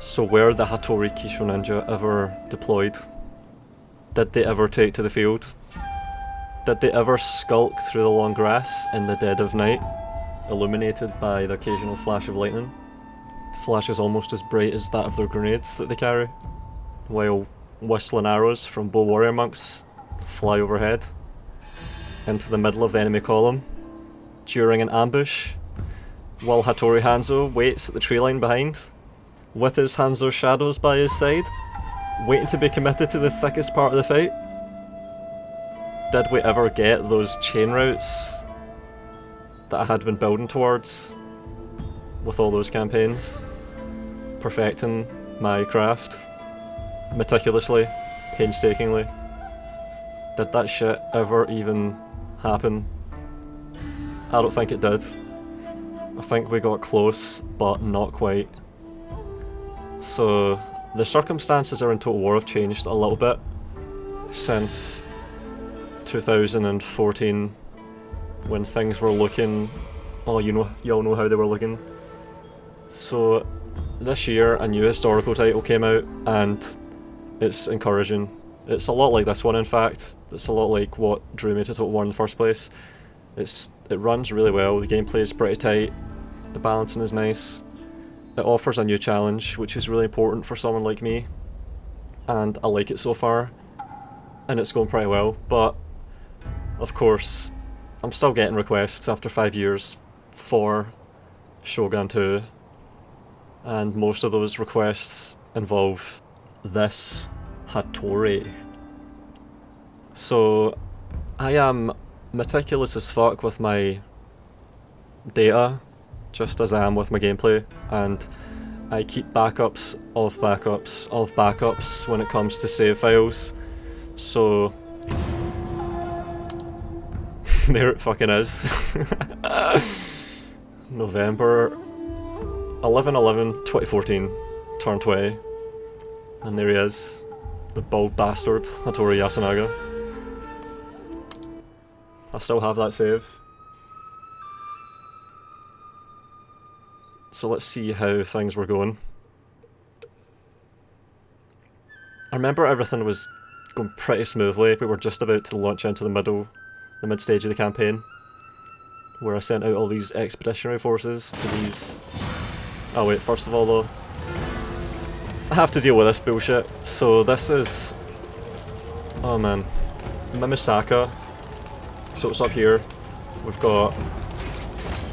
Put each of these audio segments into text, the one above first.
So were the Hattori Kyushu ninja ever deployed? Did they ever take to the field? Did they ever skulk through the long grass in the dead of night, illuminated by the occasional flash of lightning? The flash is almost as bright as that of their grenades that they carry, while whistling arrows from bow warrior monks fly overhead into the middle of the enemy column during an ambush, while Hattori Hanzo waits at the tree line behind, with his Hanzo shadows by his side, waiting to be committed to the thickest part of the fight. Did we ever get those chain routes that I had been building towards with all those campaigns? Perfecting my craft meticulously, painstakingly. Did that shit ever even happen? I don't think it did. I think we got close, but not quite. So the circumstances around Total War have changed a little bit since 2014, when things were looking, oh, you all know how they were looking. So this year a new historical title came out, and it's encouraging. It's a lot like this one, in fact. It's a lot like what drew me to Total War in the first place. It runs really well, the gameplay is pretty tight, the balancing is nice. It offers a new challenge, which is really important for someone like me, and I like it so far, and it's going pretty well. But of course, I'm still getting requests after 5 years for Shogun 2, and most of those requests involve this Hattori. So I am meticulous as fuck with my data, just as I am with my gameplay, and I keep backups of backups of backups when it comes to save files. So there it fucking is. November 11/11/2014, turn 20, and there he is, the bald bastard Hattori Yasunaga. I still have that save. So let's see how things were going. I remember everything was going pretty smoothly. We were just about to launch into the mid stage of the campaign, where I sent out all these expeditionary forces to these... Oh wait, first of all though, I have to deal with this bullshit. So this is... oh man, Mimisakan. So it's up here. We've got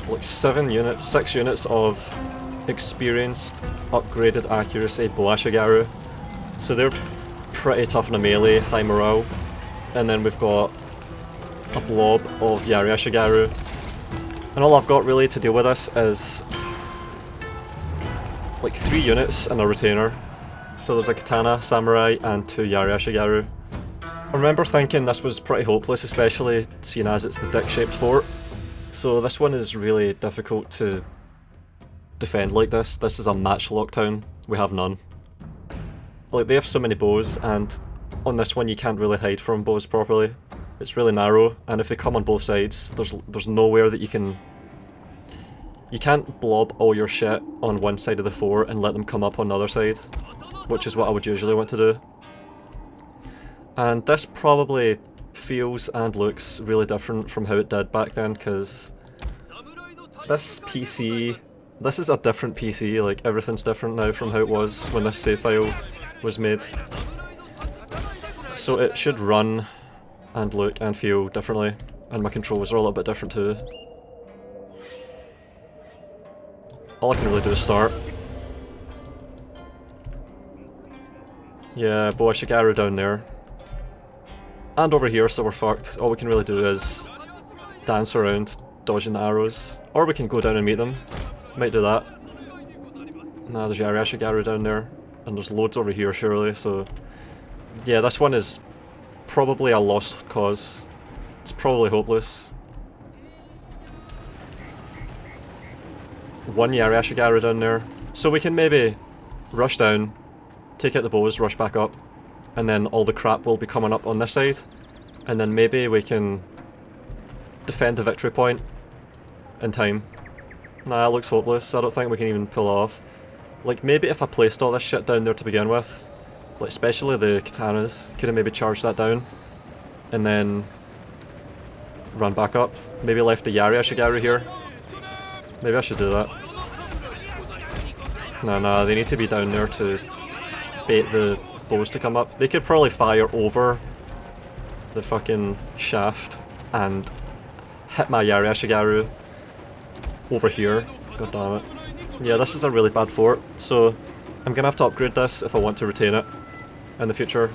like 6 units of experienced, upgraded accuracy Boashigaru. So they're pretty tough in a melee, high morale. And then we've got a blob of Yariashigaru. And all I've got really to deal with this is like 3 units and a retainer. So there's a katana, samurai, and 2 Yariashigaru. I remember thinking this was pretty hopeless, especially seeing as it's the dick-shaped fort. So this one is really difficult to defend like this. This is a matchlock town. We have none. Like, they have so many bows, and on this one you can't really hide from bows properly. It's really narrow, and if they come on both sides, there's nowhere that you can... You can't blob all your shit on one side of the fort and let them come up on the other side, which is what I would usually want to do. And this probably feels and looks really different from how it did back then, because this PC, this is a different PC, like everything's different now from how it was when this save file was made. So it should run and look and feel differently, and my controls are a little bit different too. All I can really do is start. Yeah, Boashigaru down there. And over here, so we're fucked. All we can really do is dance around, dodging the arrows. Or we can go down and meet them. Might do that. Nah, there's Yariashigaru down there. And there's loads over here, surely, so... Yeah, this one is probably a lost cause. It's probably hopeless. 1 Yariashigaru down there. So we can maybe rush down, take out the bows, rush back up, and then all the crap will be coming up on this side, and then maybe we can defend the victory point in time. Nah, it looks hopeless. I don't think we can even pull off. Like, maybe if I placed all this shit down there to begin with, like especially the katanas, could have maybe charged that down, and then run back up. Maybe left the Yari Ashigaru here. Maybe I should do that. Nah, they need to be down there to bait the bows to come up. They could probably fire over the fucking shaft and hit my Yari Ashigaru over here. God damn it. Yeah, this is a really bad fort, so I'm gonna have to upgrade this if I want to retain it in the future.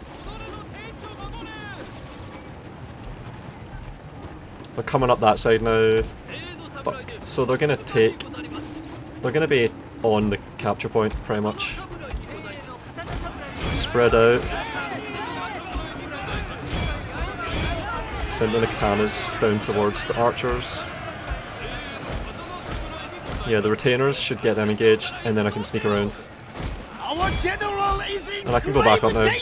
They're coming up that side now. Fuck. So they're gonna be on the capture point, pretty much. Spread out. Sending the katanas down towards the archers. Yeah, the retainers should get them engaged, and then I can sneak around. And I can go back up now.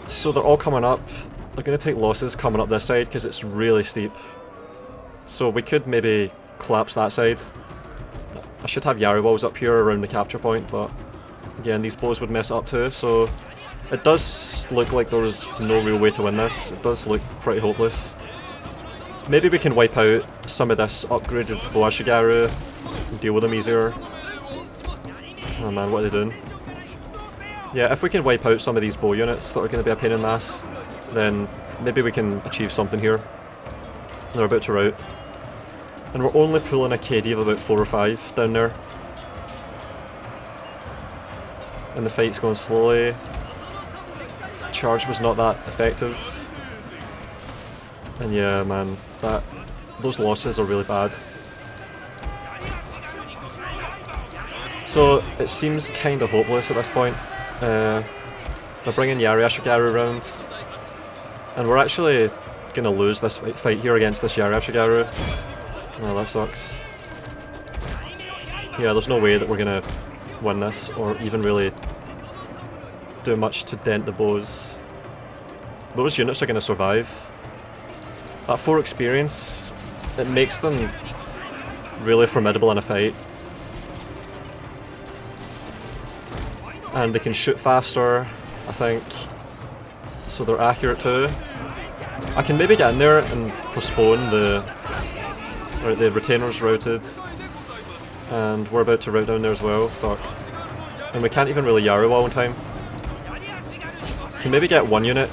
So they're all coming up. They're going to take losses coming up this side, because it's really steep. So we could maybe collapse that side. I should have Yari walls up here around the capture point, but again, these bows would mess it up too, so it does look like there's no real way to win this. It does look pretty hopeless. Maybe we can wipe out some of this upgraded bow Ashigaru and deal with them easier. Oh man, what are they doing? Yeah, if we can wipe out some of these bow units that are going to be a pain in the ass, then maybe we can achieve something here. They're about to rout. And we're only pulling a KD of about 4 or 5 down there. And the fight's going slowly. Charge was not that effective. And yeah, man, those losses are really bad. So it seems kind of hopeless at this point. They're bringing Yari Ashigaru around, and we're actually gonna lose this fight here against this Yari Ashigaru. Oh, that sucks. Yeah, there's no way that we're gonna win this, or even really do much to dent the bows. Those units are gonna survive. That 4 experience, it makes them really formidable in a fight. And they can shoot faster, I think. So they're accurate too. I can maybe get in there and postpone the retainers routed. And we're about to rout down there as well, fuck. And we can't even really Yari wall in time. Can maybe get 1 unit.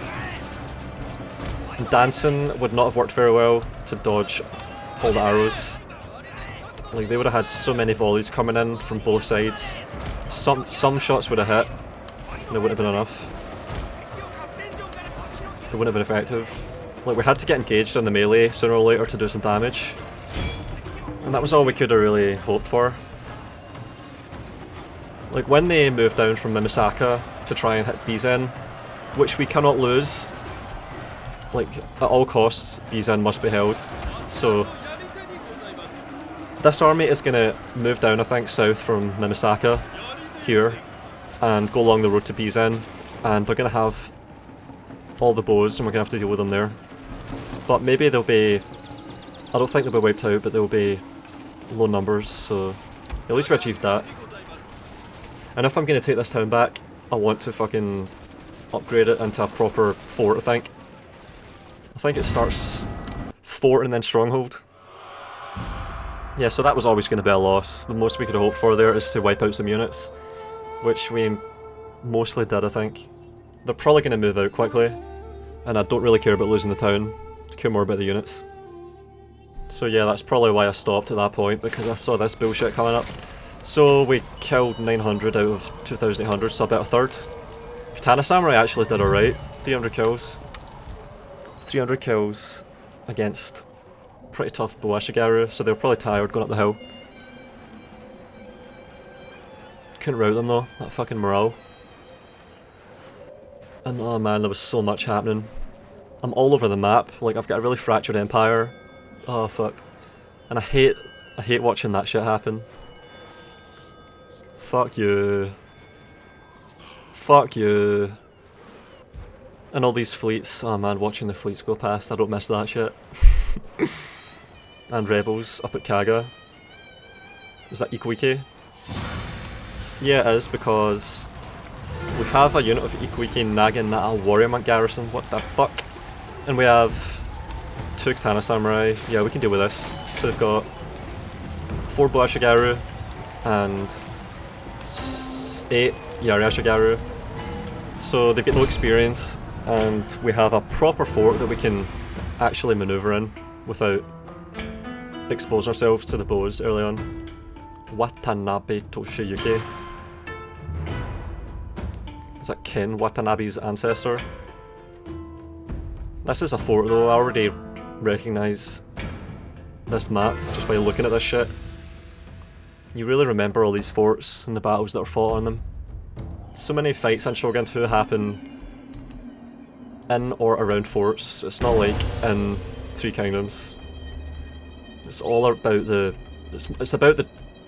Dancing would not have worked very well to dodge all the arrows. Like, they would have had so many volleys coming in from both sides. Some shots would have hit, and it wouldn't have been enough. It wouldn't have been effective. Like, we had to get engaged on the melee sooner or later to do some damage. And that was all we could have really hoped for. Like, when they moved down from Mimisaka to try and hit Bizen, which we cannot lose, like, at all costs, Bizen must be held. So this army is going to move down, I think, south from Mimisaka, here, and go along the road to Bizen, and they're going to have all the bows, and we're going to have to deal with them there. But maybe they'll be... I don't think they'll be wiped out, but they'll be low numbers, so at least we achieved that. And if I'm going to take this town back, I want to fucking upgrade it into a proper fort, I think. I think it starts fort and then stronghold. Yeah, so that was always going to be a loss. The most we could have hoped for there is to wipe out some units, which we mostly did, I think. They're probably going to move out quickly, and I don't really care about losing the town. I care more about the units. So yeah, that's probably why I stopped at that point, because I saw this bullshit coming up. So we killed 900 out of 2,800, so about a third. Katana Samurai actually did alright. 300 kills. 300 kills against pretty tough bow Ashigaru, so they were probably tired going up the hill. Couldn't rout them though, that fucking morale. And oh man, there was so much happening. I'm all over the map, like I've got a really fractured empire. Oh fuck. And I hate watching that shit happen. Fuck you. Fuck you. And all these fleets, oh man, watching the fleets go past, I don't miss that shit. And rebels up at Kaga. Is that Ikuike? Yeah, it is, because we have a unit of Ikuiki Naginata warrior monk garrison, what the fuck? And we have 2 katana samurai, yeah, we can deal with this. So they've got 4 Boashigaru and 8 Yariashigaru. So they've got no experience, and we have a proper fort that we can actually maneuver in without exposing ourselves to the bows early on. Watanabe Toshiyuki. Is that Ken, Watanabe's ancestor? This is a fort though, I already recognise this map just by looking at this shit. You really remember all these forts and the battles that are fought on them. So many fights in Shogun 2 happen in or around forts. It's not like in Three Kingdoms. It's all about the... It's about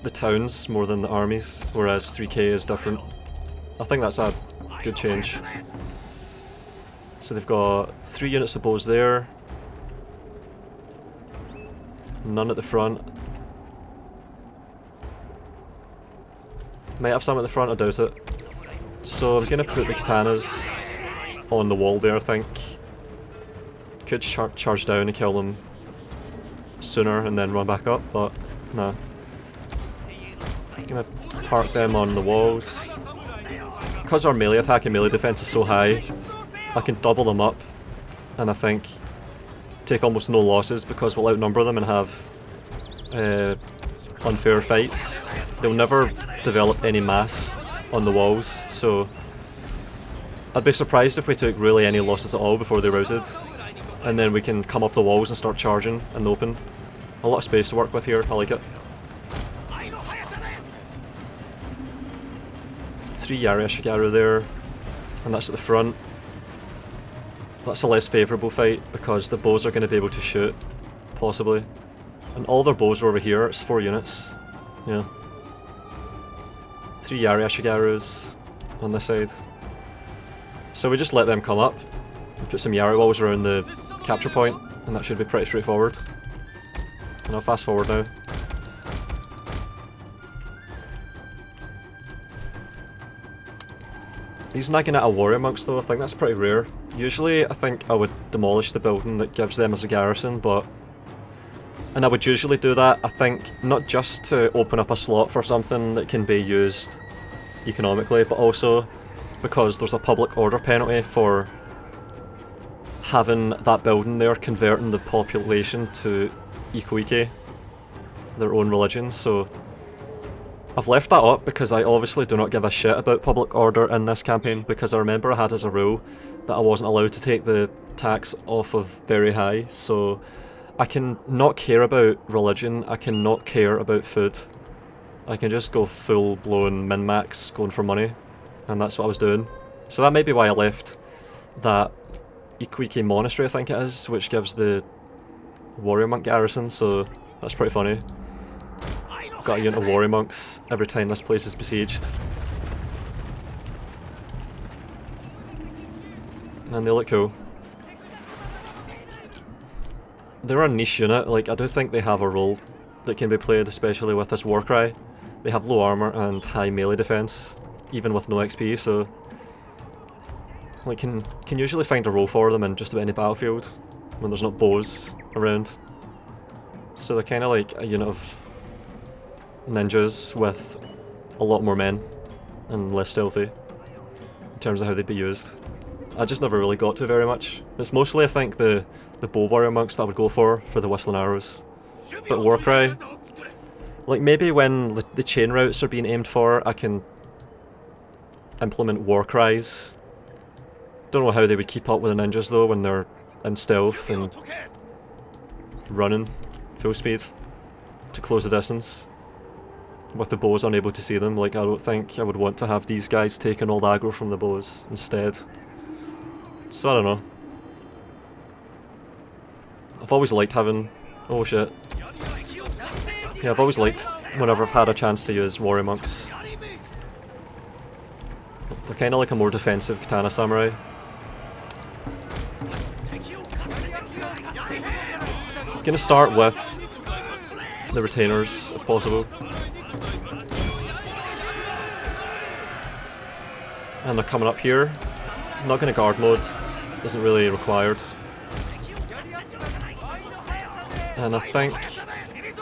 the towns more than the armies, whereas 3K is different. I think that's a good change. So they've got 3 units of bows there. None at the front. Might have some at the front, I doubt it. So I'm gonna put the katanas on the wall there, I think. Could charge down and kill them sooner and then run back up, but nah. I'm gonna park them on the walls. Because our melee attack and melee defense is so high, I can double them up and I think take almost no losses because we'll outnumber them and have unfair fights. They'll never develop any mass on the walls, so I'd be surprised if we took really any losses at all before they routed, and then we can come off the walls and start charging in the open. A lot of space to work with here, I like it. 3 Yariashigaru there, and that's at the front. That's a less favourable fight because the bows are going to be able to shoot, possibly. And all their bows are over here, it's 4 units. Yeah. 3 Yariashigarus on this side. So we just let them come up, and put some Yari walls around the capture point, and that should be pretty straightforward. And I'll fast forward now. These Naginata warrior monks though, I think that's pretty rare. Usually I think I would demolish the building that gives them as a garrison, but... And I would usually do that, I think, not just to open up a slot for something that can be used economically, but also because there's a public order penalty for having that building there converting the population to Ikuiki, their own religion, so I've left that up because I obviously do not give a shit about public order in this campaign, because I remember I had as a rule that I wasn't allowed to take the tax off of very high, so I can not care about religion, I can not care about food. I can just go full-blown min-max going for money, and that's what I was doing. So that may be why I left that Ikuiki monastery, I think it is, which gives the warrior monk garrison, so that's pretty funny. Got a unit of warrior monks every time this place is besieged. And they look cool. They're a niche unit, like I do think they have a role that can be played, especially with this Warcry. They have low armor and high melee defense, even with no XP, so like can usually find a role for them in just about any battlefield when there's not bows around. So they're kind of like a unit of ninjas with a lot more men and less stealthy in terms of how they'd be used. I just never really got to very much. It's mostly I think the bow warrior monks that I would go for the whistling arrows. But Warcry, like maybe when the chain routes are being aimed for, I can implement Warcries. Don't know how they would keep up with the ninjas though when they're in stealth and running full speed to close the distance. With the bows unable to see them, like I don't think I would want to have these guys taking all the aggro from the bows instead. So I don't know. I've always liked having... oh shit. Yeah, I've always liked whenever I've had a chance to use warrior monks. They're kind of like a more defensive katana samurai. I'm gonna start with the retainers if possible. And they're coming up here. I'm not going to guard mode, isn't really required. And I think,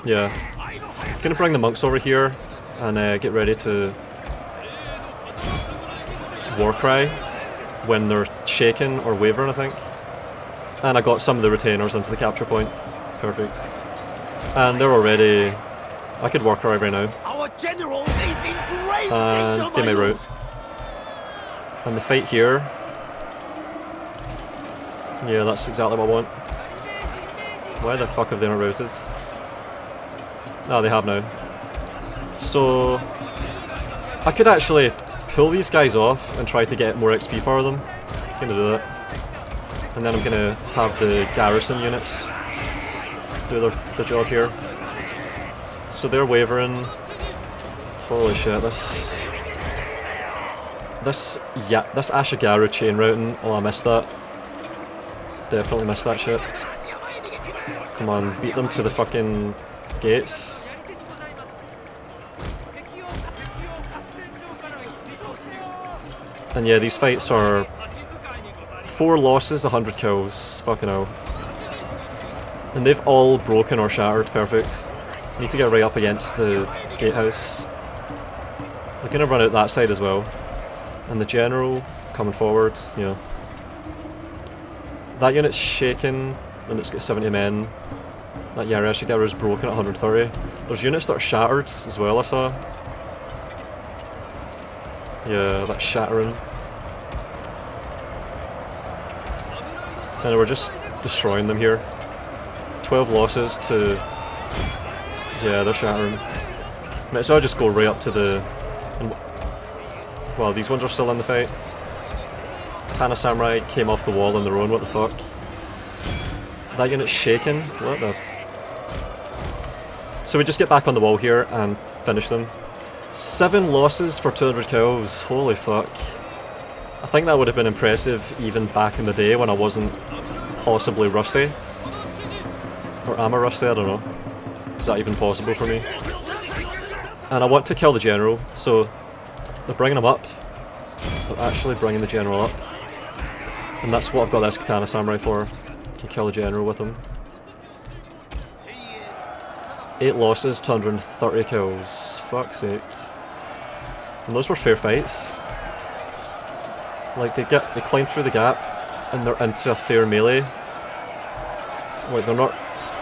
yeah, I'm going to bring the monks over here and get ready to Warcry when they're shaken or wavering, I think. And I got some of the retainers into the capture point. Perfect. And they're already... I could Warcry right now. Our general is in grave And danger, get my my lord. route. And the fight here... Yeah, that's exactly what I want. Why the fuck have they not routed? No, they have now. So... I could actually pull these guys off and try to get more XP for them. I'm gonna do that. And then I'm gonna have the garrison units do the job here. So they're wavering. Holy shit, this Ashigaru chain routing, oh I missed that. Definitely missed that shit. Come on, beat them to the fucking gates. And yeah, these fights are 4 losses, 100 kills. Fucking hell. And they've all broken or shattered. Perfect. Need to get right up against the gatehouse. They're gonna run out that side as well. And the general coming forward, yeah. That unit's shaken and it's got 70 men. That Yareshigaru is broken at 130. There's units that are shattered as well, I saw. Yeah, that's shattering. And we're just destroying them here. 12 losses to... Yeah, they're shattering. Might as well just go right up to the... Well, these ones are still in the fight. Katana Samurai came off the wall on their own, what the fuck? That unit's shaken? What the So we just get back on the wall here and finish them. 7 losses for 200 kills, holy fuck. I think that would have been impressive even back in the day when I wasn't possibly rusty. Or am I rusty? I don't know. Is that even possible for me? And I want to kill the general, so they're bringing him up. They're actually bringing the general up. And that's what I've got this Katana Samurai for. To kill the general with him. 8 losses, 230 kills. Fuck's sake. And those were fair fights. Like, they climb through the gap, and they're into a fair melee. Wait, they're not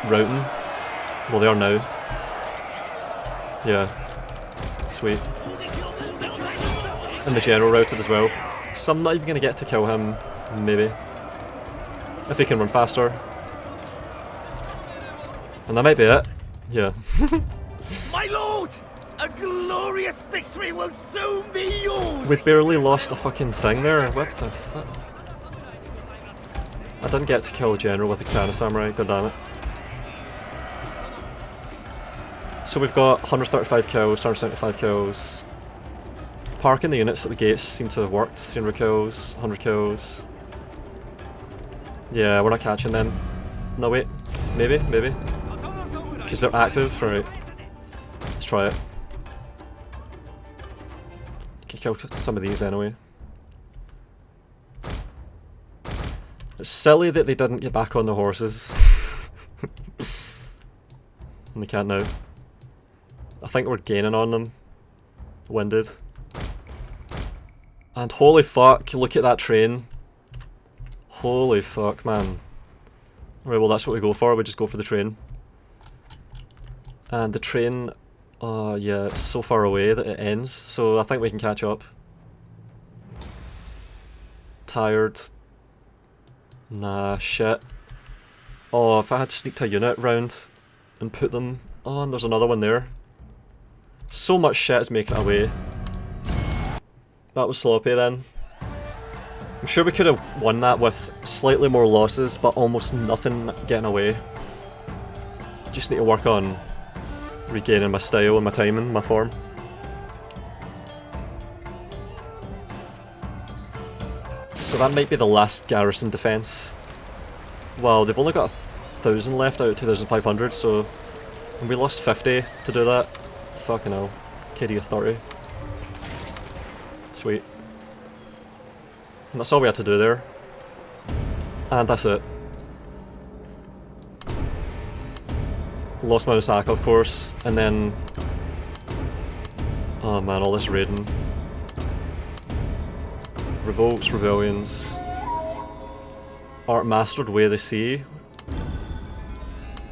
routing. Well, they are now. Yeah. Sweet. And the general routed as well. So I'm not even gonna get to kill him, maybe. If he can run faster. And that might be it. Yeah. My lord! A glorious victory will soon be yours! We barely lost a fucking thing there. What the fuck? I didn't get to kill the general with the Katana Samurai, god damn it. So we've got 135 kills, 175 kills. Parking the units at the gates seem to have worked. 300 kills, 100 kills. Yeah, we're not catching them. No wait, maybe? Because they're active, right. Let's try it. Can kill some of these anyway. It's silly that they didn't get back on their horses. And they can't now. I think we're gaining on them. Winded. And holy fuck, look at that train. Holy fuck, man. Right, well that's what we go for, we just go for the train. And the train, yeah, it's so far away that it ends, so I think we can catch up. Tired. Nah, shit. Oh, if I had sneaked a unit round and put them... Oh, and there's another one there. So much shit is making it away. That was sloppy then. I'm sure we could have won that with slightly more losses, but almost nothing getting away. Just need to work on regaining my style and my timing, my form. So that might be the last garrison defense. Well, they've only got 1,000 left out of 2,500, so... And we lost 50 to do that. Fucking hell. KD authority. Sweet. And that's all we had to do there. And that's it. Lost my Misaka, of course, and then... Oh man, all this raiding. Revolts, rebellions. Art mastered Way of the Sea.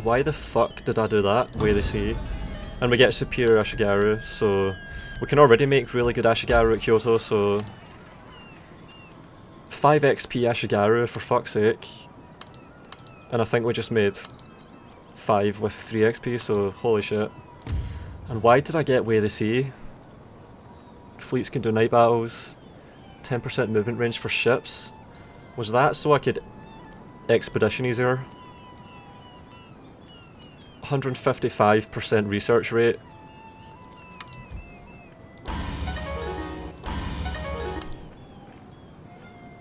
Why the fuck did I do that? Way of the Sea. And we get superior Ashigaru, so... We can already make really good Ashigaru at Kyoto, so... 5 XP Ashigaru, for fuck's sake. And I think we just made 5 with 3 XP, so holy shit. And why did I get Way of the Sea? Fleets can do night battles. 10% movement range for ships. Was that so I could expedition easier? 155% research rate.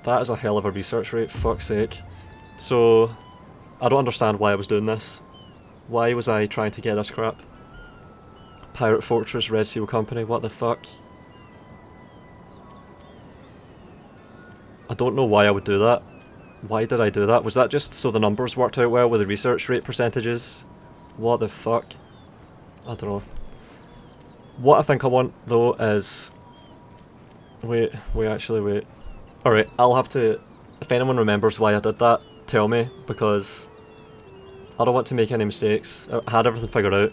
That is a hell of a research rate, fuck's sake. So, I don't understand why I was doing this. Why was I trying to get this crap? Pirate Fortress, Red Seal Company, what the fuck? I don't know why I would do that. Why did I do that? Was that just so the numbers worked out well with the research rate percentages? What the fuck? I don't know. What I think I want, though, is... Wait. Alright, I'll have to... If anyone remembers why I did that, tell me, because... I don't want to make any mistakes. I had everything figured out.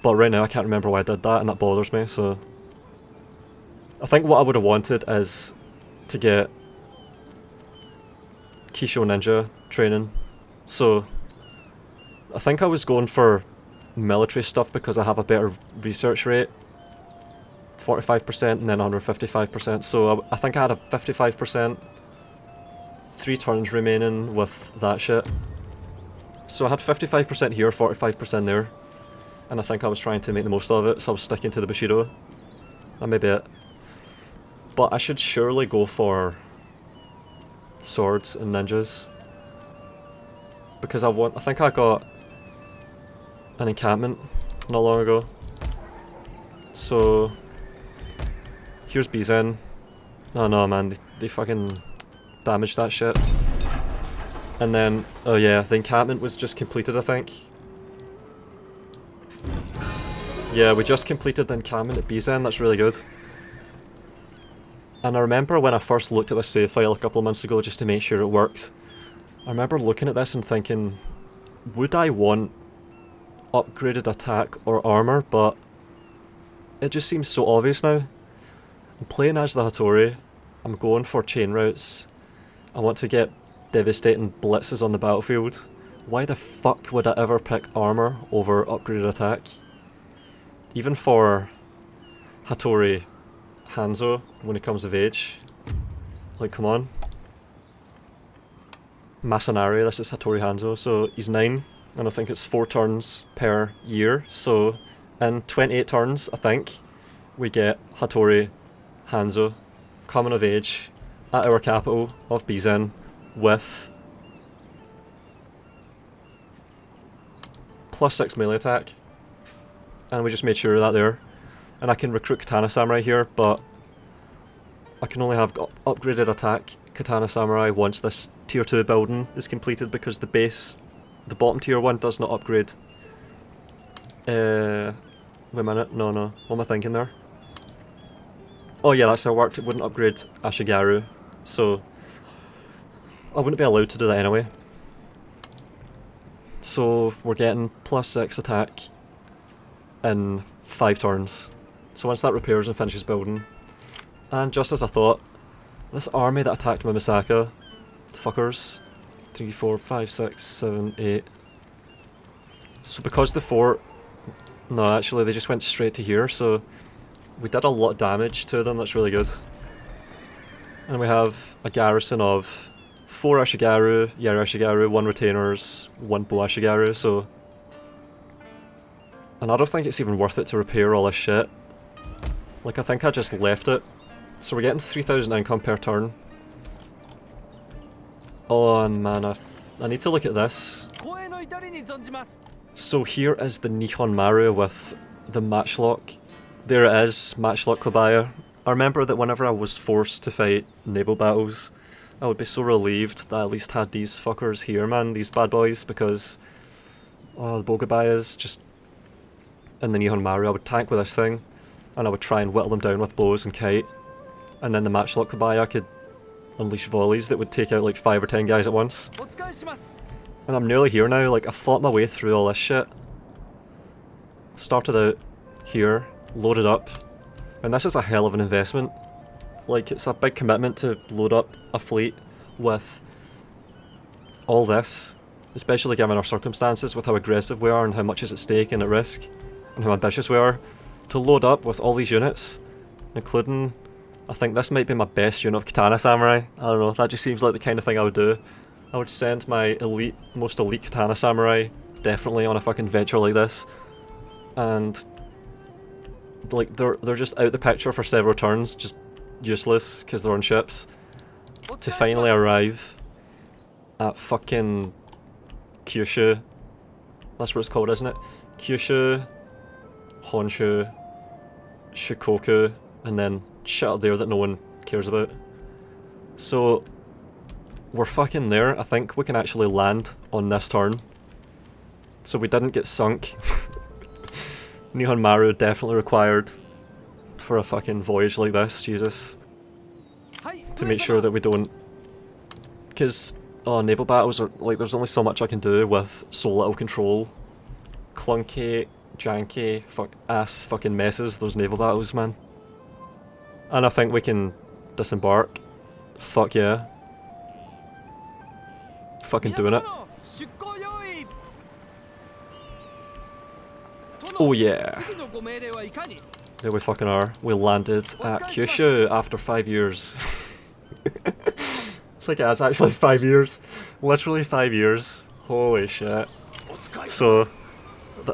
But right now I can't remember why I did that, and that bothers me, so... I think what I would have wanted is to get Kyushu ninja training. So, I think I was going for military stuff because I have a better research rate. 45% and then 155%, so I think I had a 55%, 3 turns remaining with that shit. So I had 55% here, 45% there, and I think I was trying to make the most of it, so I was sticking to the Bushido. That may be it. But I should surely go for swords and ninjas. Because I think I got an encampment not long ago. So... Here's Bizen. Oh no man, they fucking damaged that shit. And then, oh yeah, the encampment was just completed, I think. Yeah, we just completed the encampment at Bizen, that's really good. And I remember when I first looked at this save file a couple of months ago just to make sure it worked. I remember looking at this and thinking, would I want upgraded attack or armor? But it just seems so obvious now. I'm playing as the Hattori, I'm going for chain routes, I want to get devastating blitzes on the battlefield. Why the fuck would I ever pick armor over upgraded attack? Even for Hattori Hanzo, when he comes of age. Like, come on. Masanari, this is Hattori Hanzo, so he's 9, and I think it's 4 turns per year, so in 28 turns, I think, we get Hattori Hanzo coming of age at our capital of Bizen with +6 melee attack, and we just made sure of that there. And I can recruit Katana Samurai here, but I can only have upgraded attack Katana Samurai once this tier 2 building is completed, because the bottom tier 1 does not upgrade. Wait a minute, no, what am I thinking there? Oh yeah, that's how it worked, it wouldn't upgrade Ashigaru, so I wouldn't be allowed to do that anyway. So we're getting +6 attack in 5 turns. So once that repairs and finishes building, and just as I thought, this army that attacked Mimisakan, fuckers, 3, 4, 5, 6, 7, 8. So because the fort, no actually they just went straight to here, so we did a lot of damage to them, that's really good. And we have a garrison of 4 Ashigaru, Yari Ashigaru, 1 retainers, 1 bow Ashigaru, so... And I don't think it's even worth it to repair all this shit. Like, I think I just left it. So we're getting 3,000 income per turn. Oh man, I need to look at this. So here is the Nihon Maru with the matchlock. There it is, matchlock Kobaya. I remember that whenever I was forced to fight naval battles, I would be so relieved that I at least had these fuckers here, man, these bad boys, because oh, the Bogabayas just in the Nihon Maru, I would tank with this thing, and I would try and whittle them down with bows and kite, and then the matchlock Kobaya could unleash volleys that would take out like 5 or 10 guys at once. And I'm nearly here now, like I fought my way through all this shit. Started out here, loaded up, and this is a hell of an investment. Like, it's a big commitment to load up a fleet with all this, especially given our circumstances with how aggressive we are and how much is at stake and at risk, and how ambitious we are. To load up with all these units, including, I think this might be my best unit of katana samurai. I don't know, that just seems like the kind of thing I would do. I would send my most elite katana samurai definitely on a fucking venture like this, and like they're just out the picture for several turns, just useless because they're on ships, to finally arrive at fucking Kyushu. That's what it's called, isn't it? Kyushu, Honshu, Shikoku, and then shit up there that no one cares about. So we're fucking there. I think we can actually land on this turn. So we didn't get sunk. Nihon Maru definitely required for a fucking voyage like this, Jesus. To make sure that we don't... Because, oh, naval battles are, like, there's only so much I can do with so little control. Clunky, janky, ass fucking messes, those naval battles, man. And I think we can disembark. Fuck yeah. Fucking doing it. Oh yeah. There we fucking are. We landed at Kyushu after 5 years. I think it has actually 5 years. Literally 5 years. Holy shit. So,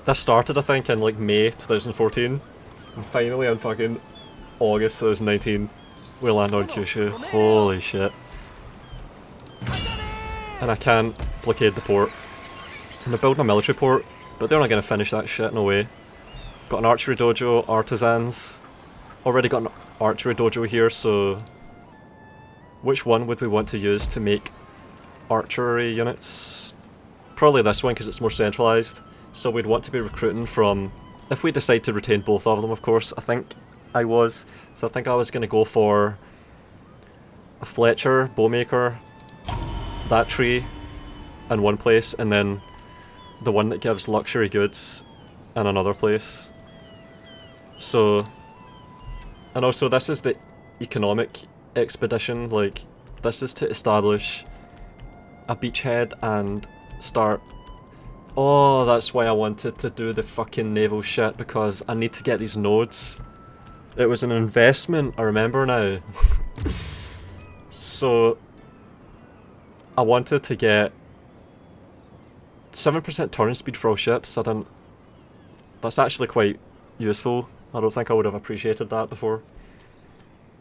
this started I think in like May 2014. And finally in fucking August 2019 we land on Kyushu. Holy shit. And I can't blockade the port. And they're building a military port, but they're not going to finish that shit, no way. Got an archery dojo, artisans. Already got an archery dojo here, so... Which one would we want to use to make archery units? Probably this one, because it's more centralised. So we'd want to be recruiting from... If we decide to retain both of them, of course, I think I was. So I think I was going to go for... a Fletcher, bowmaker, that tree, in one place, and then the one that gives luxury goods in another place. So, and also this is the economic expedition, like, this is to establish a beachhead and start... Oh, that's why I wanted to do the fucking naval shit, because I need to get these nodes. It was an investment, I remember now. So, I wanted to get 7% turn speed for all ships. That's actually quite useful. I don't think I would have appreciated that before.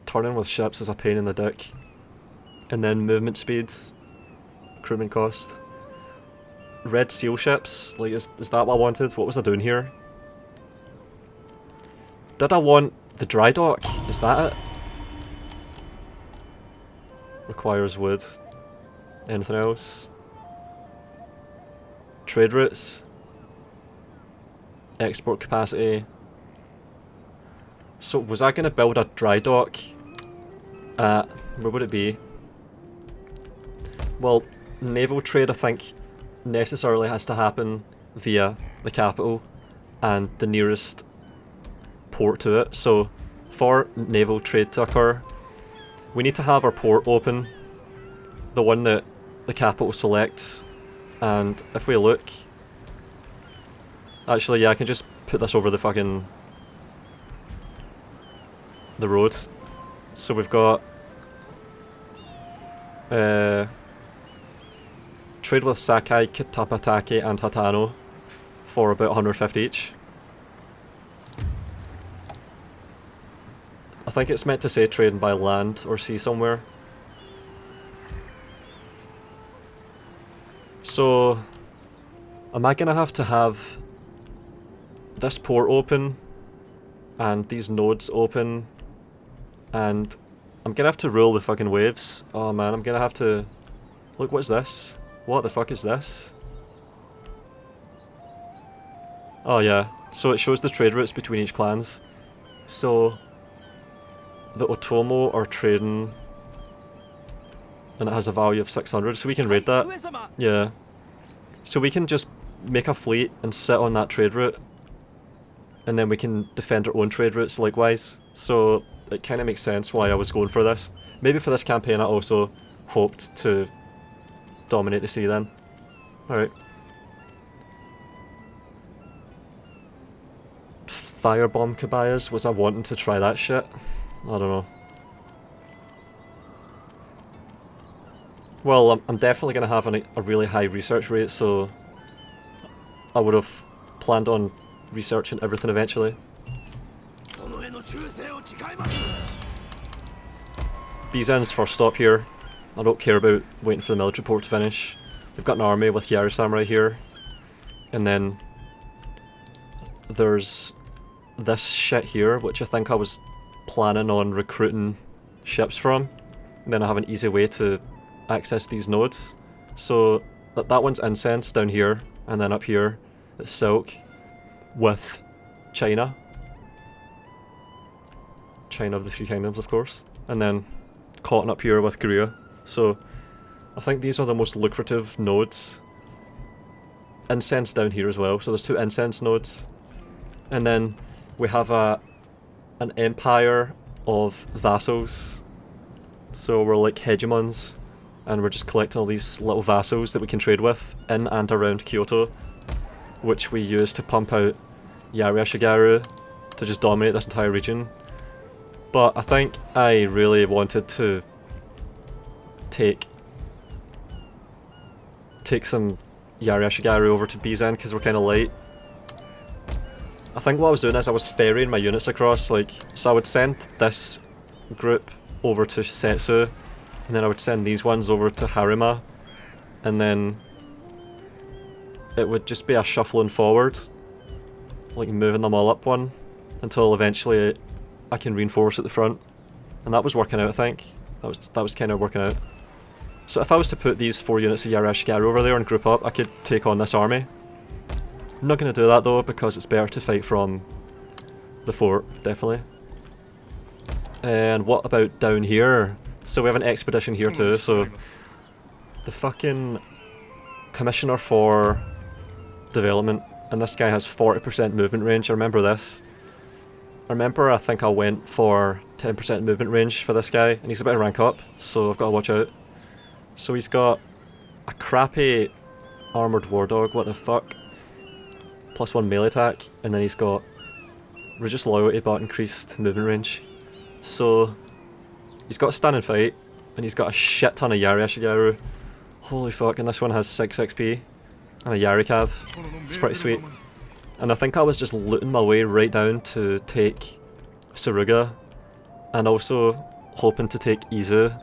Turning with ships is a pain in the dick. And then movement speed, crewman cost. Red seal ships, like is that what I wanted? What was I doing here? Did I want the dry dock? Is that it? Requires wood. Anything else? Trade routes. Export capacity. So was I going to build a dry dock at... where would it be? Well, naval trade I think necessarily has to happen via the capital and the nearest port to it. So for naval trade to occur, we need to have our port open, the one that the capital selects, and if we look... Actually, yeah, I can just put this over the fucking... the road. So we've got... trade with Sakai, Kitapatake and Hatano for about 150 each. I think it's meant to say trading by land or sea somewhere. So, am I gonna have to have this port open and these nodes open and I'm gonna have to rule the fucking waves. Oh man, I'm gonna have to... Look, what's this? What the fuck is this? Oh yeah, so it shows the trade routes between each clans. So, the Otomo are trading, and it has a value of 600, so we can raid that. Yeah. So we can just make a fleet and sit on that trade route, and then we can defend our own trade routes likewise. So it kind of makes sense why I was going for this. Maybe for this campaign I also hoped to dominate the sea then. Alright. Firebomb Cabayas, was I wanting to try that shit? I don't know. Well, I'm definitely going to have a really high research rate, so I would have planned on researching everything eventually. Bizen's first stop here. I don't care about waiting for the military report to finish. They've got an army with Yari Samurai here. And then there's this shit here, which I think I was planning on recruiting ships from. And then I have an easy way to access these nodes. So that one's incense down here, and then up here it's silk with China. China of the Three Kingdoms, of course. And then cotton up here with Korea. So I think these are the most lucrative nodes. Incense down here as well, so there's 2 incense nodes. And then we have an empire of vassals. So we're like hegemons, and we're just collecting all these little vassals that we can trade with in and around Kyoto, which we use to pump out Yari Ashigaru to just dominate this entire region. But I think I really wanted to take some Yari Ashigaru over to Bizen because we're kind of late. I think what I was doing is I was ferrying my units across, like, so I would send this group over to Setsu, and then I would send these ones over to Harima, and then it would just be a shuffling forward, like moving them all up one, until eventually I can reinforce at the front. And that was working out, I think. That was kind of working out. So if I was to put these 4 units of Yari Ashigaru over there and group up, I could take on this army. I'm not going to do that though, because it's better to fight from the fort, definitely. And what about down here? So we have an expedition here too, so the fucking commissioner for development, and this guy has 40% movement range. I remember this. I think I went for 10% movement range for this guy, and he's about to rank up, so I've got to watch out. So he's got a crappy armoured war dog, what the fuck, +1 melee attack, and then he's got religious loyalty but increased movement range. So he's got a stand and fight, and he's got a shit ton of Yari Ashigaru. Holy fuck, and this one has 6 XP, and a Yari Cav. It's pretty sweet. And I think I was just looting my way right down to take Suruga, and also hoping to take Izu.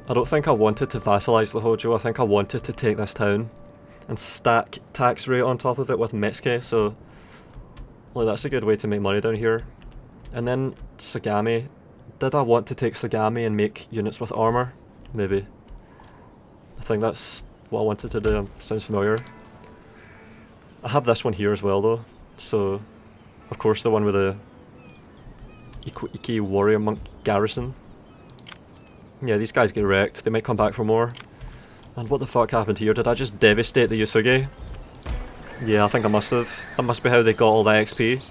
I don't think I wanted to vassalize the Hojo, I think I wanted to take this town and stack tax rate on top of it with Metsuke, so like, that's a good way to make money down here. And then Sagami. Did I want to take Sagami and make units with armor? Maybe. I think that's what I wanted to do, sounds familiar. I have this one here as well though, so of course the one with the Iki warrior monk garrison. Yeah, these guys get wrecked, they might come back for more. And what the fuck happened here? Did I just devastate the Yusuge? Yeah, I think I must have. That must be how they got all the XP.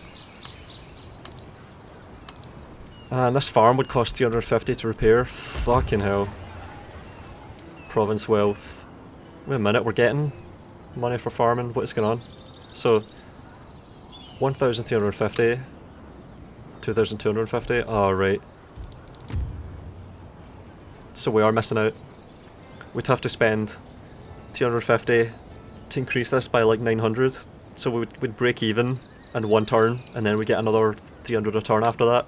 And this farm would cost 350 to repair. Fucking hell. Province wealth. Wait a minute, we're getting money for farming. What is going on? So, 1,350. 2,250. Oh, right. So we are missing out. We'd have to spend 350 to increase this by like 900. So we'd break even in 1 turn, and then we get another 300 a turn after that.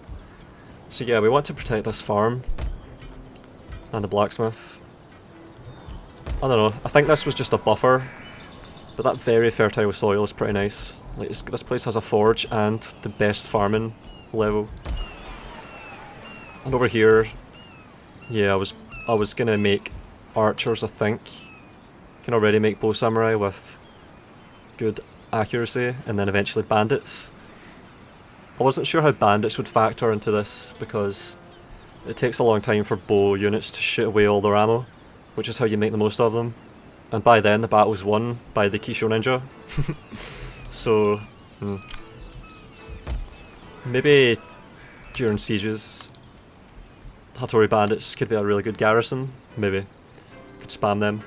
So yeah, we want to protect this farm. And the blacksmith. I don't know, I think this was just a buffer. But that very fertile soil is pretty nice. Like this place has a forge and the best farming level. And over here, yeah, I was gonna make archers, I think. Can already make bow samurai with good accuracy, and then eventually bandits. I wasn't sure how bandits would factor into this because it takes a long time for bow units to shoot away all their ammo, which is how you make the most of them. And by then the battle's won by the Kyushu ninja. So, maybe during sieges, Hattori bandits could be a really good garrison, maybe. Could spam them.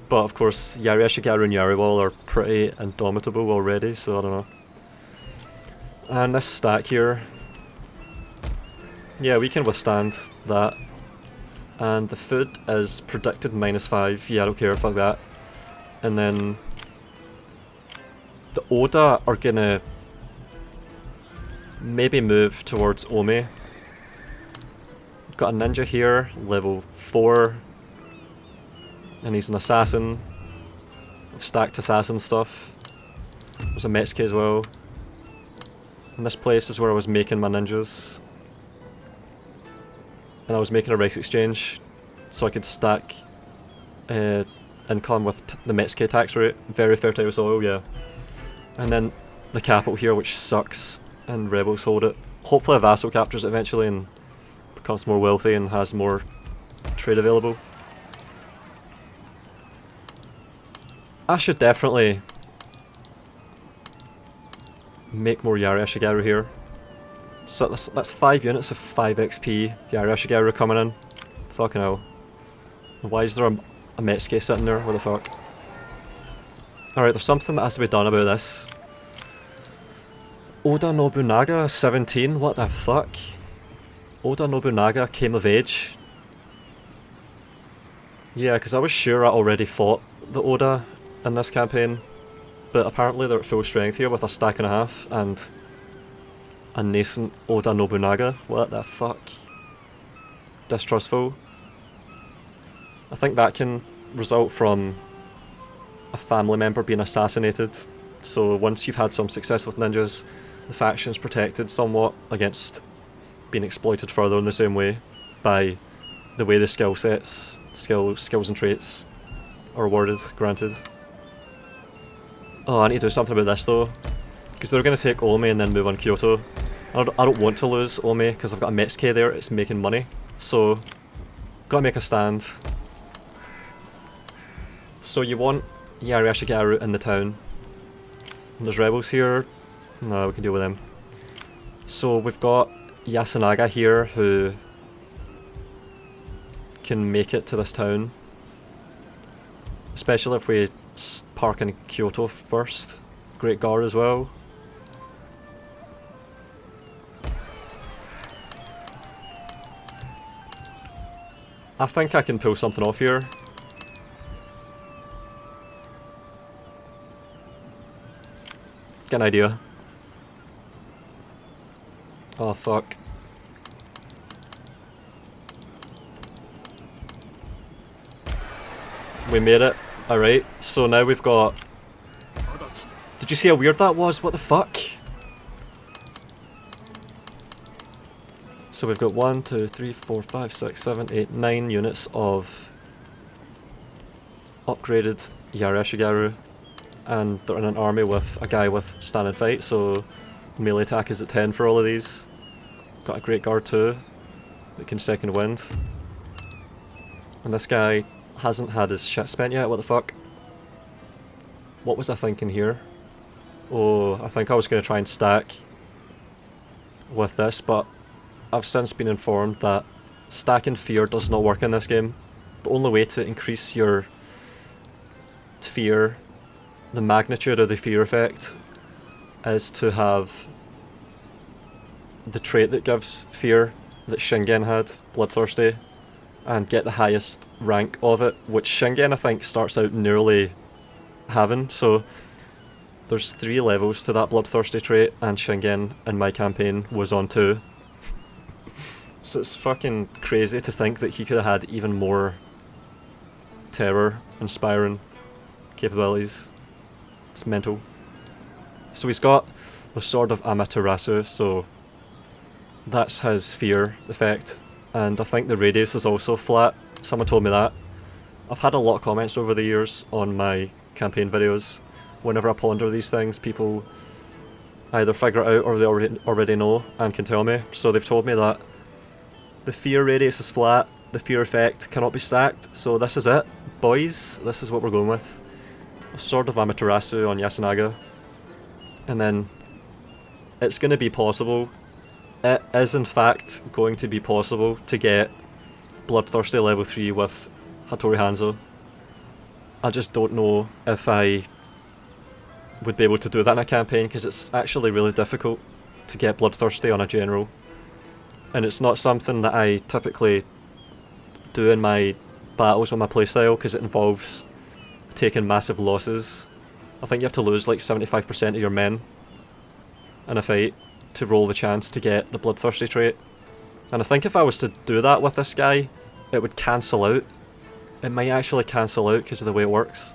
But of course, Yari Ashigaru and Yariwall are pretty indomitable already, so I don't know. And this stack here, yeah, we can withstand that. And the food is predicted -5, yeah, I don't care, fuck that. And then the Oda are gonna maybe move towards Omi. Got a ninja here, level 4. And he's an assassin. I've stacked assassin stuff. There's a Metsuke as well. And this place is where I was making my ninjas. And I was making a race exchange so I could stack income with the Metsuke tax rate. Very fertile soil, yeah. And then the capital here, which sucks, and rebels hold it. Hopefully a vassal captures it eventually and becomes more wealthy and has more trade available. I should definitely make more Yari Ashigaru here. So that's 5 units of 5 XP Yari Ashigaru coming in. Fucking hell. Why is there a Metsuke sitting there? What the fuck? Alright, there's something that has to be done about this. Oda Nobunaga 17? What the fuck? Oda Nobunaga came of age? Yeah, because I was sure I already fought the Oda in this campaign, but apparently they're at full strength here with a stack and a half and a nascent Oda Nobunaga. What the fuck? Distrustful. I think that can result from a family member being assassinated, so once you've had some success with ninjas, the faction's protected somewhat against being exploited further in the same way by the way the skill sets, skills and traits are awarded, granted. Oh, I need to do something about this though, because they're going to take Omi and then move on Kyoto. I don't want to lose Omi because I've got a Metsuke there, it's making money, so gotta make a stand. So you want Yari Ashigaru in the town, and there's rebels here. No, we can deal with them. So we've got Yasunaga here who can make it to this town, especially if we park in Kyoto first. Great Guard as well. I think I can pull something off here. Get an idea. Oh fuck. We made it. Alright, so now we've got... Did you see how weird that was? What the fuck? So we've got 1, 2, 3, 4, 5, 6, 7, 8, 9 units of upgraded Yari Ashigaru, and they're in an army with a guy with stand and fight, so melee attack is at 10 for all of these. Got a Great Guard too that can second wind. And this guy hasn't had his shit spent yet, what the fuck? What was I thinking here? Oh, I think I was going to try and stack with this, but I've since been informed that stacking fear does not work in this game. The only way to increase your fear, the magnitude of the fear effect, is to have the trait that gives fear that Shingen had, Bloodthirsty, and get the highest rank of it, which Shingen I think starts out nearly having. So there's 3 levels to that Bloodthirsty trait, and Shingen in my campaign was on 2. So it's fucking crazy to think that he could have had even more terror-inspiring capabilities. It's mental. So he's got the Sword of Amaterasu, so that's his fear effect, and I think the radius is also flat. Someone told me that. I've had a lot of comments over the years on my campaign videos. Whenever I ponder these things, people either figure it out or they already know and can tell me. So they've told me that the fear radius is flat, the fear effect cannot be stacked, so this is it, boys. This is what we're going with. A Sword of Amaterasu on Yasunaga. And then it's going to be possible, it is in fact going to be possible to get Bloodthirsty level 3 with Hattori Hanzo. I just don't know if I would be able to do that in a campaign, because it's actually really difficult to get Bloodthirsty on a general. And it's not something that I typically do in my battles with my playstyle, because it involves taking massive losses. I think you have to lose like 75% of your men in a fight to roll the chance to get the Bloodthirsty trait. And I think if I was to do that with this guy, it would cancel out. It might actually cancel out because of the way it works.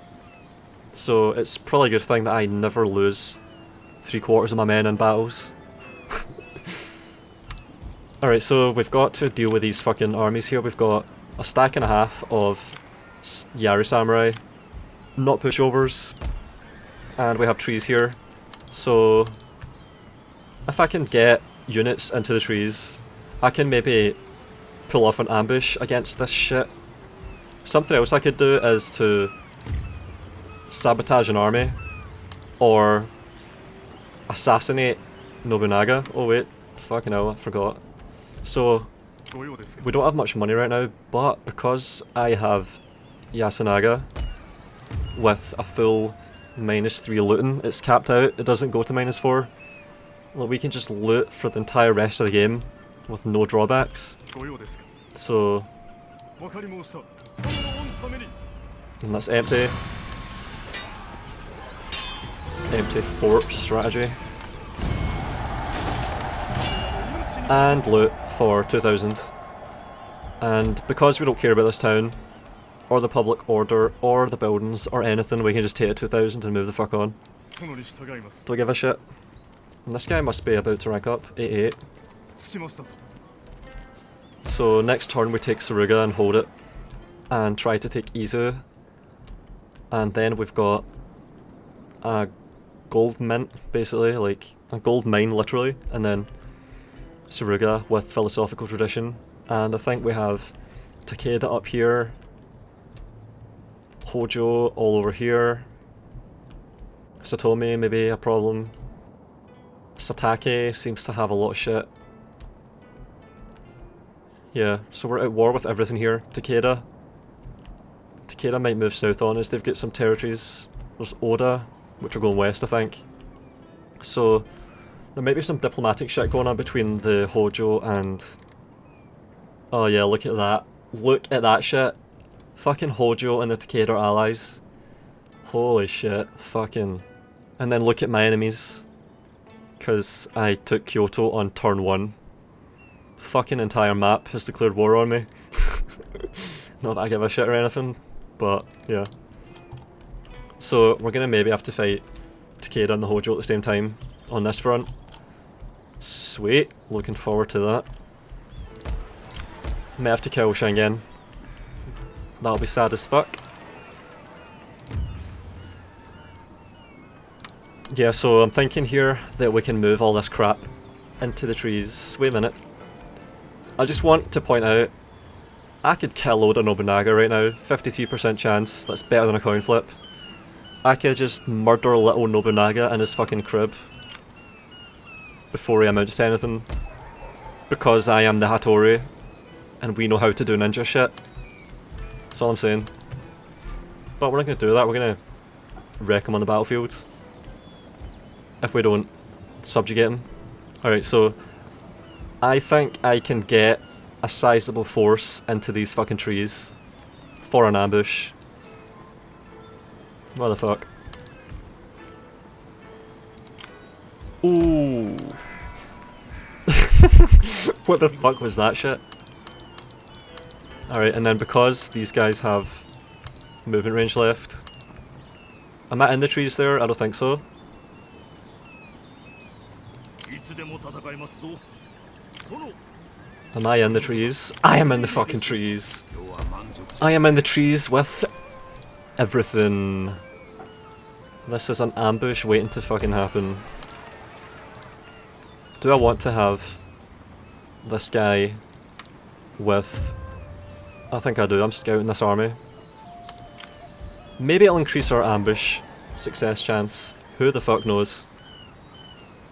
So it's probably a good thing that I never lose 3/4 of my men in battles. Alright, so we've got to deal with these fucking armies here. We've got a stack and a half of Yari Samurai, not pushovers, and we have trees here. So if I can get units into the trees, I can maybe pull off an ambush against this shit. Something else I could do is to sabotage an army, or assassinate Nobunaga. Oh wait, fucking hell, I forgot. So, we don't have much money right now, but because I have Yasunaga with a full -3 looting, it's capped out, it doesn't go to -4. Well, we can just loot for the entire rest of the game with no drawbacks. So, and that's empty. Empty fort strategy. And loot for 2000. And because we don't care about this town, or the public order, or the buildings, or anything, we can just take it 2000 and move the fuck on. Don't give a shit. And this guy must be about to rank up, 88. So next turn we take Suruga and hold it, and try to take Izu. And then we've got a gold mint, basically, like a gold mine literally, and then Suruga with philosophical tradition. And I think we have Takeda up here, Hojo all over here, Satomi maybe a problem, Satake seems to have a lot of shit. Yeah, so we're at war with everything here. Takeda might move south on us, they've got some territories. There's Oda, which are going west I think. So there might be some diplomatic shit going on between the Hojo and... Oh yeah, look at that. Look at that shit. Fucking Hojo and the Takeda are allies. Holy shit, fucking... And then look at my enemies. Because I took Kyoto on turn 1. Fucking entire map has declared war on me. Not that I give a shit or anything, but yeah. So we're gonna maybe have to fight Takeda and the Hojo at the same time on this front. Sweet, looking forward to that. May have to kill Shingen. That'll be sad as fuck. Yeah, so I'm thinking here that we can move all this crap into the trees. Wait a minute. I just want to point out, I could kill Oda Nobunaga right now, 53% chance, that's better than a coin flip. I could just murder little Nobunaga in his fucking crib before he amounts to anything, because I am the Hattori and we know how to do ninja shit. That's all I'm saying. But we're not going to do that, we're going to wreck him on the battlefield if we don't subjugate him. Alright, so I think I can get a sizable force into these fucking trees for an ambush. What the fuck? Ooh. What the fuck was that shit? Alright, and then because these guys have movement range left... Am I in the trees there? I don't think so. Am I in the trees? I am in the fucking trees. I am in the trees with everything. This is an ambush waiting to fucking happen. Do I want to have this guy with... I think I do, I'm scouting this army. Maybe it'll increase our ambush success chance. Who the fuck knows?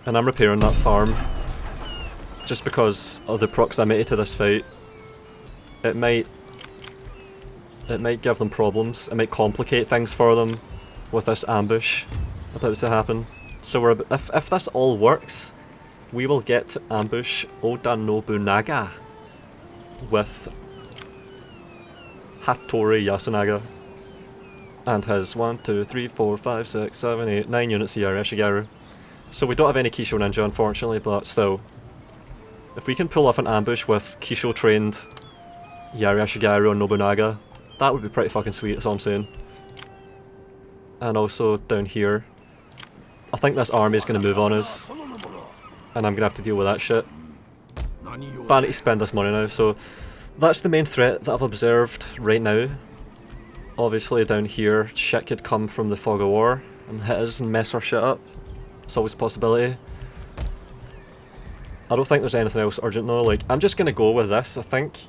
And I'm repairing that farm. Just because of the proximity to this fight. It might give them problems. It might complicate things for them with this ambush about to happen. So we're if this all works, we will get to ambush Oda Nobunaga with Hattori Yasunaga and his 1, 2, 3, 4, 5, 6, 7, 8, 9 units of Yari. So we don't have any Kyushu ninja unfortunately, but still. If we can pull off an ambush with Kyushu trained Yari Ashigaru and Nobunaga, that would be pretty fucking sweet, that's all I'm saying. And also down here, I think this army is going to move on us, and I'm going to have to deal with that shit. But I need to spend this money now, so that's the main threat that I've observed right now. Obviously down here, shit could come from the fog of war and hit us and mess our shit up. It's always a possibility. I don't think there's anything else urgent though, like, I'm just going to go with this. I think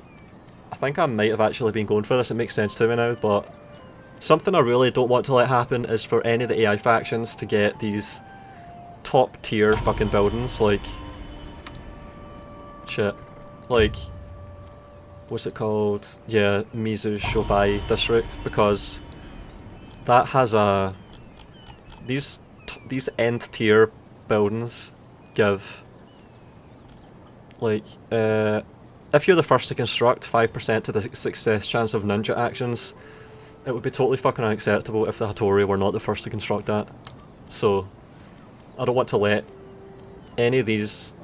I might have actually been going for this, it makes sense to me now, but something I really don't want to let happen is for any of the AI factions to get these top tier fucking buildings, like... shit. Like... what's it called? Yeah, Mizu Shobai district, because that has a... These end tier buildings give... like, if you're the first to construct 5% to the success chance of ninja actions, it would be totally fucking unacceptable if the Hattori were not the first to construct that. So, I don't want to let any of these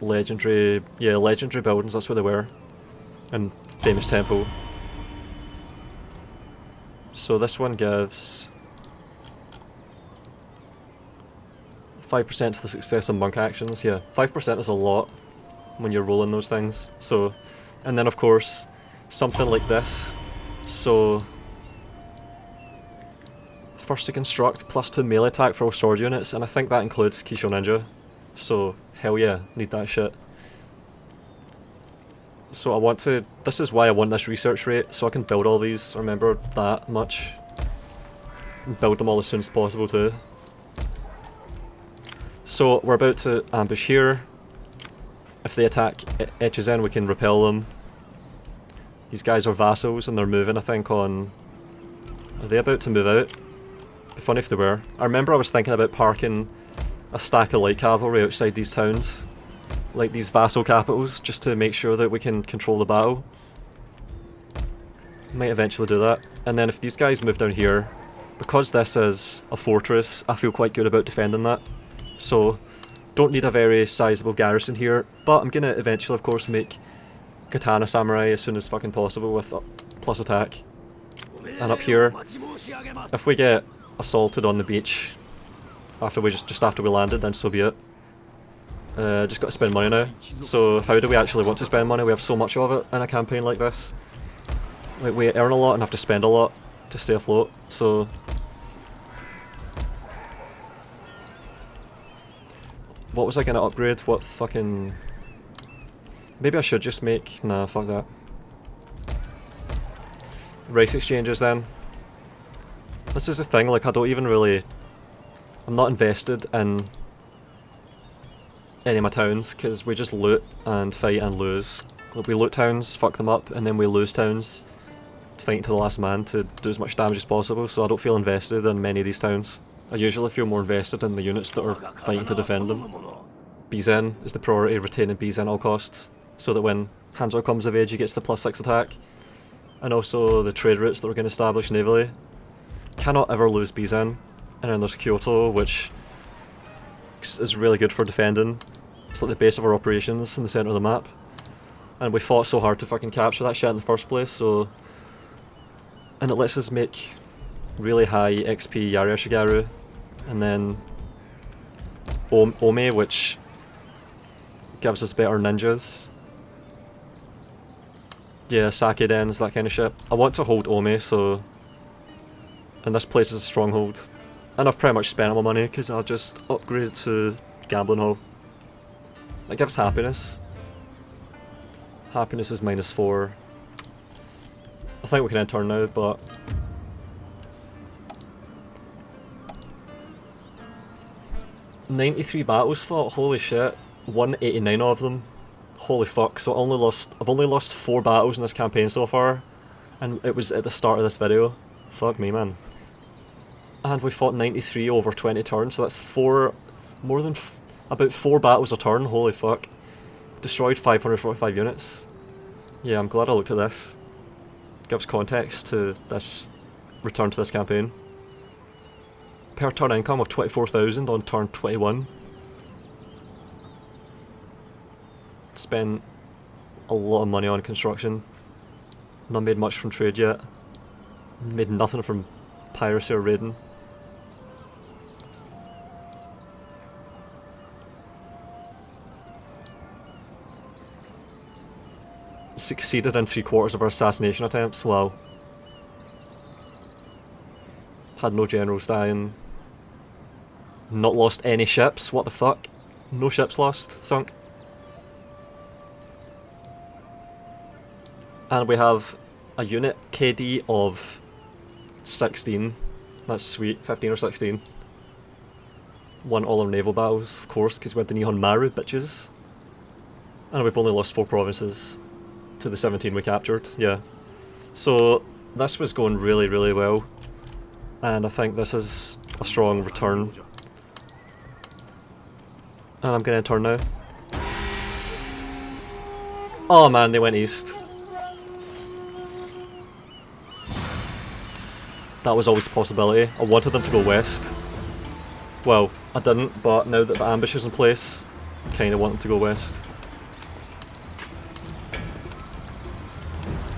legendary buildings, that's what they were, and famous temple. So this one gives 5% to the success of monk actions. Yeah, 5% is a lot when you're rolling those things. So, and then of course, something like this. So, first to construct, +2 melee attack for all sword units, and I think that includes Kyushu Ninja. So, hell yeah, need that shit. So I want to, this is why I want this research rate, so I can build all these, remember that much. And build them all as soon as possible too. So we're about to ambush here. If the attack edges in, we can repel them. These guys are vassals and they're moving, I think, on... Are they about to move out? It'd be funny if they were. I remember I was thinking about parking a stack of light cavalry outside these towns. Like these vassal capitals, just to make sure that we can control the battle. Might eventually do that. And then if these guys move down here, because this is a fortress, I feel quite good about defending that. So, don't need a very sizable garrison here, but I'm gonna eventually, of course, make katana samurai as soon as fucking possible with plus attack. And up here, if we get assaulted on the beach after we just after we landed, then so be it. Just got to spend money now. So how do we actually want to spend money? We have so much of it in a campaign like this. Like, we earn a lot and have to spend a lot to stay afloat, so... What was I gonna upgrade? What fucking... Maybe I should just make... Nah, fuck that. Race exchanges then. This is the thing, like, I don't even really... I'm not invested in any of my towns, because we just loot and fight and lose. Like, we loot towns, fuck them up, and then we lose towns, fighting to the last man to do as much damage as possible, so I don't feel invested in many of these towns. I usually feel more invested in the units that are fighting to defend them. Bizen is the priority, retaining Bizen at all costs, so that when Hanzo comes of age he gets the +6 attack. And also the trade routes that we're going to establish navally. Cannot ever lose Bizen. And then there's Kyoto, which is really good for defending. It's like the base of our operations in the centre of the map. And we fought so hard to fucking capture that shit in the first place, so... And it lets us make really high XP Yari Shigaru, and then Ome, which gives us better ninjas. Yeah, sake dens, that kind of shit. I want to hold Ome, so... And this place is a stronghold. And I've pretty much spent all my money, because I'll just upgrade to Gambling Hall. That gives happiness. Happiness is -4. I think we can end turn now, but... 93 battles fought, holy shit. 189 of them. Holy fuck, so I've only lost 4 battles in this campaign so far. And it was at the start of this video. Fuck me, man. And we fought 93 over 20 turns, so that's about 4 battles a turn, holy fuck. Destroyed 545 units. Yeah, I'm glad I looked at this. Gives context to this return to this campaign. Per turn income of 24,000 on turn 21. Spent a lot of money on construction. Not made much from trade yet. Made nothing from piracy or raiding. Succeeded in 3/4 of our assassination attempts, wow. Had no generals dying. Not lost any ships, what the fuck? No ships lost, sunk. And we have a unit KD of 16. That's sweet, 15 or 16. Won all our naval battles, of course, because we had the Nihon Maru, bitches. And we've only lost 4 provinces to the 17 we captured, yeah. So, this was going really, really well. And I think this is a strong return. And I'm gonna turn now. Oh man, they went east. That was always a possibility. I wanted them to go west. Well, I didn't, but now that the ambush is in place, I kinda want them to go west.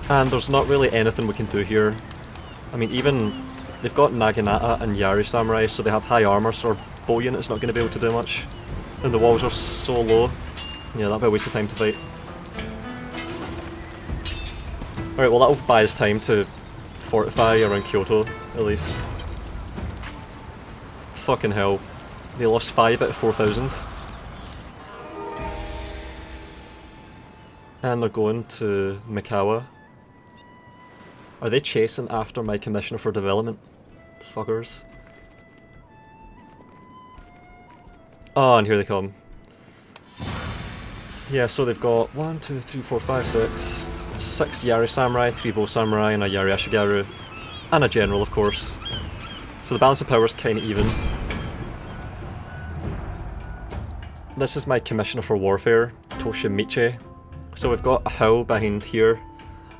And there's not really anything we can do here. I mean, even... They've got Naginata and Yari Samurai, so they have high armor, so our bow unit's not going to be able to do much. And the walls are so low. Yeah, that'll be a waste of time to fight. Alright, well that'll buy us time to fortify around Kyoto, at least. Fucking hell. They lost 5 out of 4,000. And they're going to Mikawa. Are they chasing after my Commissioner for Development? Fuckers. Oh, and here they come. Yeah, so they've got 1, 2, 3, 4, 5, 6. 6 Yari Samurai, 3 Bow Samurai, and a Yari Ashigaru. And a General, of course. So the balance of power is kinda even. This is my Commissioner for Warfare, Toshimichi. So we've got a hill behind here,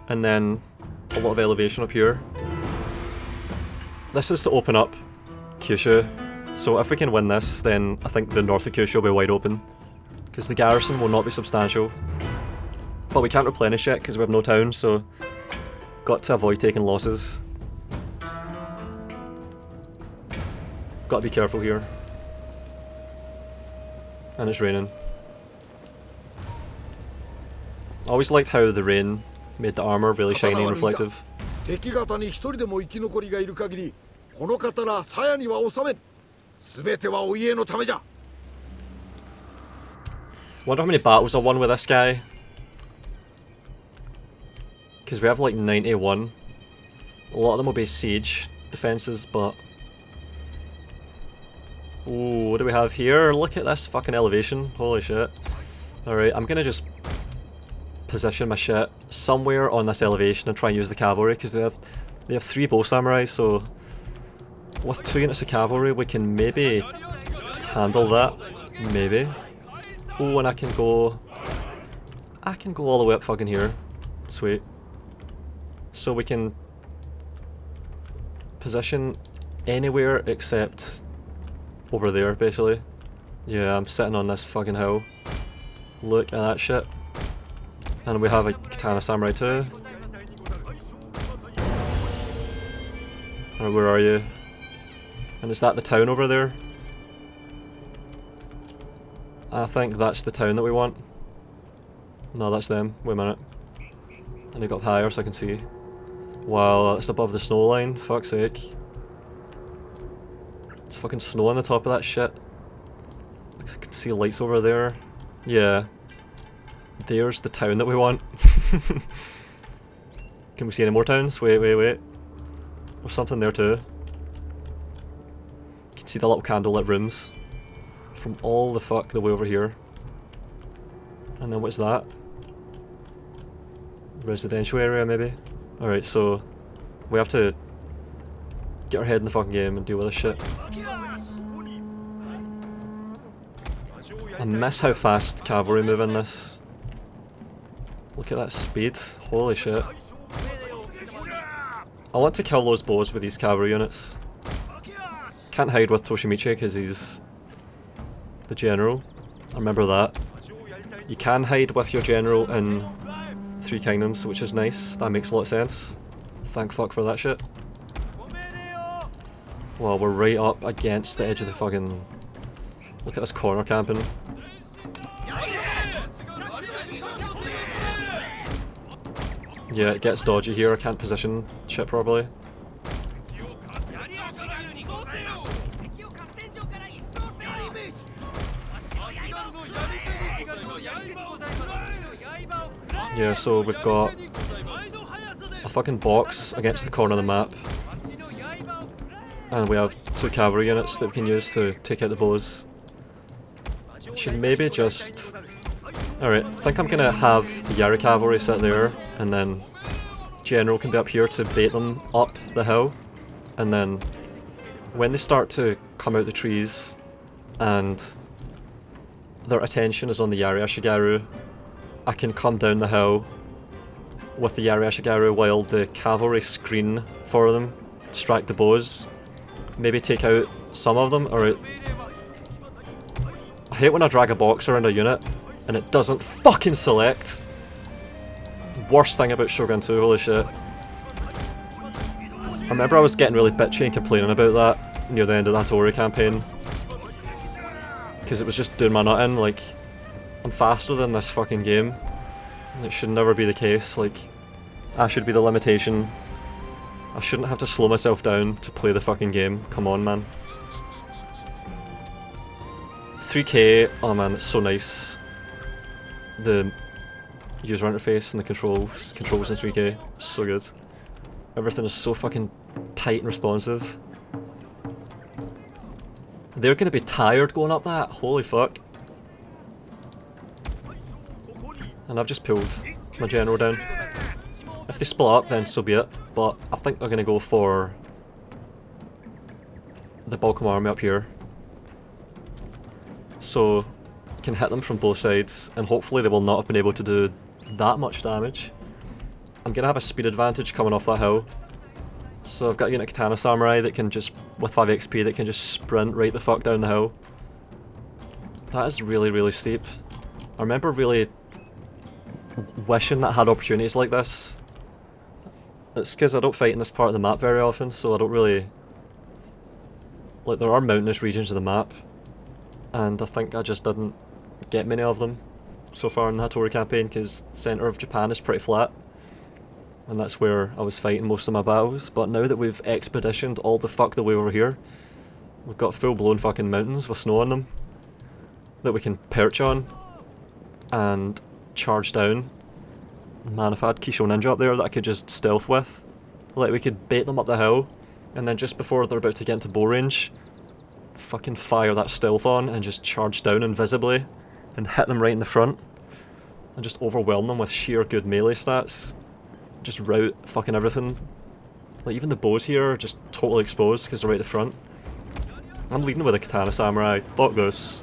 and then a lot of elevation up here. This is to open up Kyushu, so if we can win this, then I think the north of Kyushu will be wide open, because the garrison will not be substantial. But we can't replenish it because we have no town, so got to avoid taking losses. Got to be careful here. And it's raining. I always liked how the rain made the armor really shiny and reflective. Wonder how many battles I won with this guy. Because we have like 91. A lot of them will be siege defenses, but... Ooh, what do we have here? Look at this fucking elevation. Holy shit. Alright, I'm gonna just position my shit somewhere on this elevation and try and use the cavalry, because they have 3 bow samurai, so with 2 units of cavalry we can maybe handle that. Maybe. Oh, and I can go all the way up fucking here. Sweet. So we can position anywhere except over there, basically. Yeah, I'm sitting on this fucking hill. Look at that shit. And we have a katana samurai too. Alright, where are you? And is that the town over there? I think that's the town that we want. No, that's them. Wait a minute. I need to go up higher so I can see. Wow, that's above the snow line. Fuck's sake. It's fucking snow on the top of that shit. I can see lights over there. Yeah. There's the town that we want. Can we see any more towns? Wait. There's something there too. You can see the little candlelit rooms. From all the fuck the way over here. And then what's that? Residential area maybe? Alright, so we have to get our head in the fucking game and deal with this shit. I miss how fast cavalry move in this. Look at that speed. Holy shit. I want to kill those bows with these cavalry units. Can't hide with Toshimichi because he's the general. I remember that. You can hide with your general in Three Kingdoms, which is nice. That makes a lot of sense. Thank fuck for that shit. Well, we're right up against the edge of the fucking... Look at this corner camping. Yeah, it gets dodgy here. I can't position shit properly. Yeah, so we've got a fucking box against the corner of the map. And we have 2 cavalry units that we can use to take out the bows. Should maybe just... Alright, I think I'm gonna have the Yari cavalry sit there, and then General can be up here to bait them up the hill. And then when they start to come out the trees and their attention is on the Yari Ashigaru, I can come down the hill with the Yari Ashigaru while the cavalry screen for them, distract the bows, maybe take out some of them, or... I hate when I drag a box around a unit and it doesn't fucking select. Worst thing about Shogun 2, holy shit. I remember I was getting really bitchy and complaining about that near the end of the Hattori campaign. Because it was just doing my nutting, like... I'm faster than this fucking game. And it should never be the case, like... I should be the limitation. I shouldn't have to slow myself down to play the fucking game. Come on, man. 3K, oh man, it's so nice. The user interface and the controls in 3K, so good. Everything is so fucking tight and responsive. They're gonna be tired going up that, holy fuck. And I've just pulled my general down. If they split up then so be it, but I think they're gonna go for the bulk of my army up here. So you can hit them from both sides, and hopefully they will not have been able to do that much damage. I'm gonna have a speed advantage coming off that hill. So I've got a unit katana samurai that can just, with 5 XP, that can just sprint right the fuck down the hill. That is really, really steep. I remember really wishing that I had opportunities like this. It's because I don't fight in this part of the map very often, so I don't really... Like, there are mountainous regions of the map, and I think I just didn't get many of them so far in the Hattori campaign, because the centre of Japan is pretty flat. And that's where I was fighting most of my battles, but now that we've expeditioned all the fuck the way over here, we've got full-blown fucking mountains with snow on them that we can perch on and charge down. Man, if I had Kyushu ninja up there that I could just stealth with, like we could bait them up the hill, and then just before they're about to get into bow range, fucking fire that stealth on and just charge down invisibly and hit them right in the front and just overwhelm them with sheer good melee stats. Just rout fucking everything. Like even the bows here are just totally exposed because they're right at the front. I'm leading with a katana samurai. Fuck this.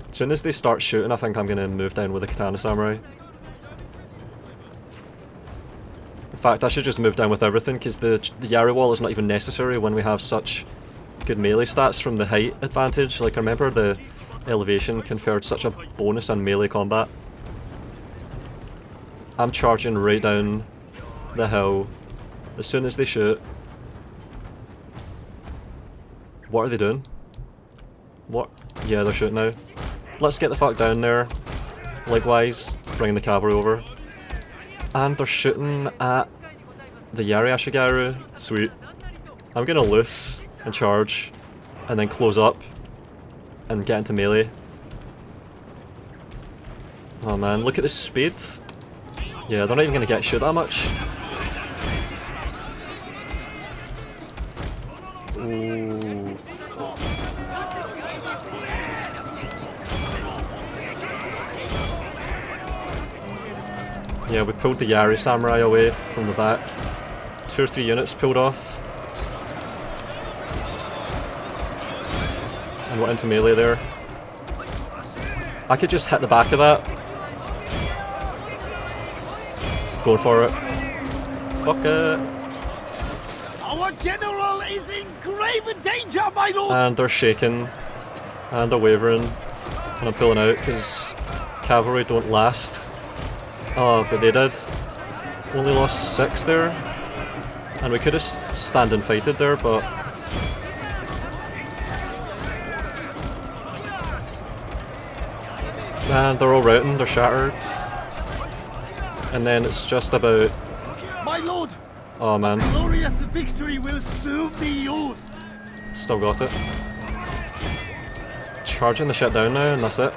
As soon as they start shooting, I think I'm gonna move down with a katana samurai. In fact, I should just move down with everything because the Yari wall is not even necessary when we have such good melee stats from the height advantage. Like I remember the elevation conferred such a bonus on melee combat. I'm charging right down the hill as soon as they shoot. What are they doing? What? Yeah, they're shooting now. let's get the fuck down there. Likewise, bring the cavalry over. And they're shooting at the Yari Ashigaru. Sweet. I'm gonna loose and charge, and then close up and get into melee. Oh man, look at the speed. Yeah, they're not even gonna get shot that much. Ooh, fuck. Yeah, we pulled the Yari Samurai away from the back. 2 or 3 units pulled off. And we're into melee there. I could just hit the back of that. Going for it. Fuck it. Our general is in grave danger, my lord! And they're shaking. And they're wavering. And I'm pulling out because cavalry don't last. Oh, but they did. Only lost 6 there. And we could have stand and fighted there, but... And they're all routing, they're shattered. And then it's just about... My lord! Oh man. Glorious victory will soon be yours! Still got it. Charging the shit down now, and that's it.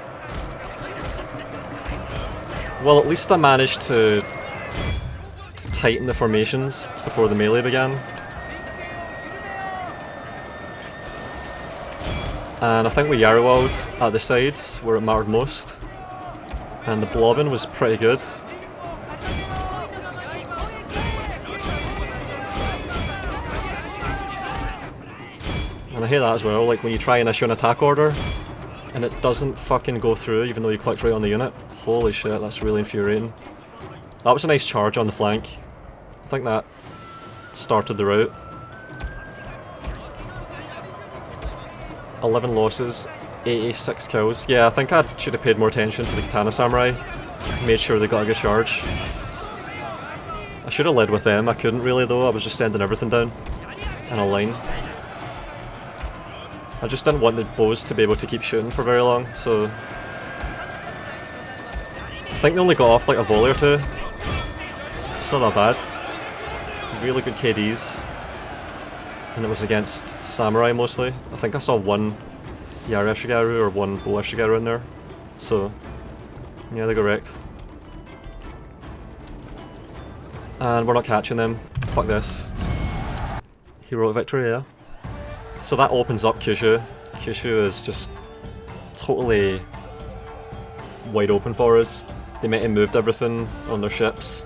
Well, at least I managed to tighten the formations before the melee began. And I think we Yarrowed at the sides where it mattered most. And the blobbing was pretty good. And I hate that as well, like when you try and issue an attack order and it doesn't fucking go through even though you clicked right on the unit. Holy shit, that's really infuriating. That was a nice charge on the flank. I think that started the rout. 11 losses, 86 kills. Yeah, I think I should have paid more attention to the katana samurai. Made sure they got a good charge. I should have led with them, I couldn't really though, I was just sending everything down in a line. I just didn't want the bows to be able to keep shooting for very long, so... I think they only got off like a volley or 2. It's not that bad. Really good KDs. And it was against samurai mostly. I think I saw one Yari Ashigaru or one Bow Ashigaru in there. So, yeah, they got wrecked. And we're not catching them. Fuck this. Heroic victory, yeah. So that opens up Kyushu. Kyushu is just totally wide open for us. They might have moved everything on their ships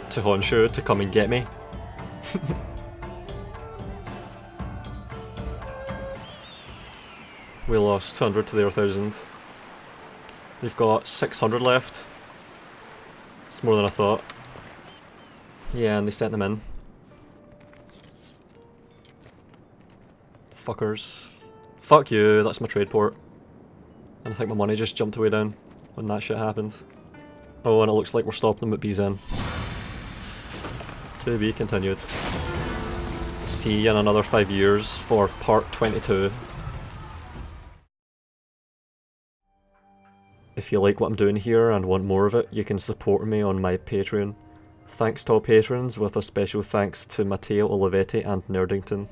to Honshu to come and get me. We lost 200 to their 1000. They've got 600 left. It's more than I thought. Yeah, and they sent them in. Fuckers. Fuck you, that's my trade port. And I think my money just jumped way down when that shit happened. Oh, and it looks like we're stopping them at Bzen. To be continued. See you in another 5 years for part 22. If you like what I'm doing here and want more of it, you can support me on my Patreon. Thanks to all patrons, with a special thanks to Matteo Olivetti and Nerdington.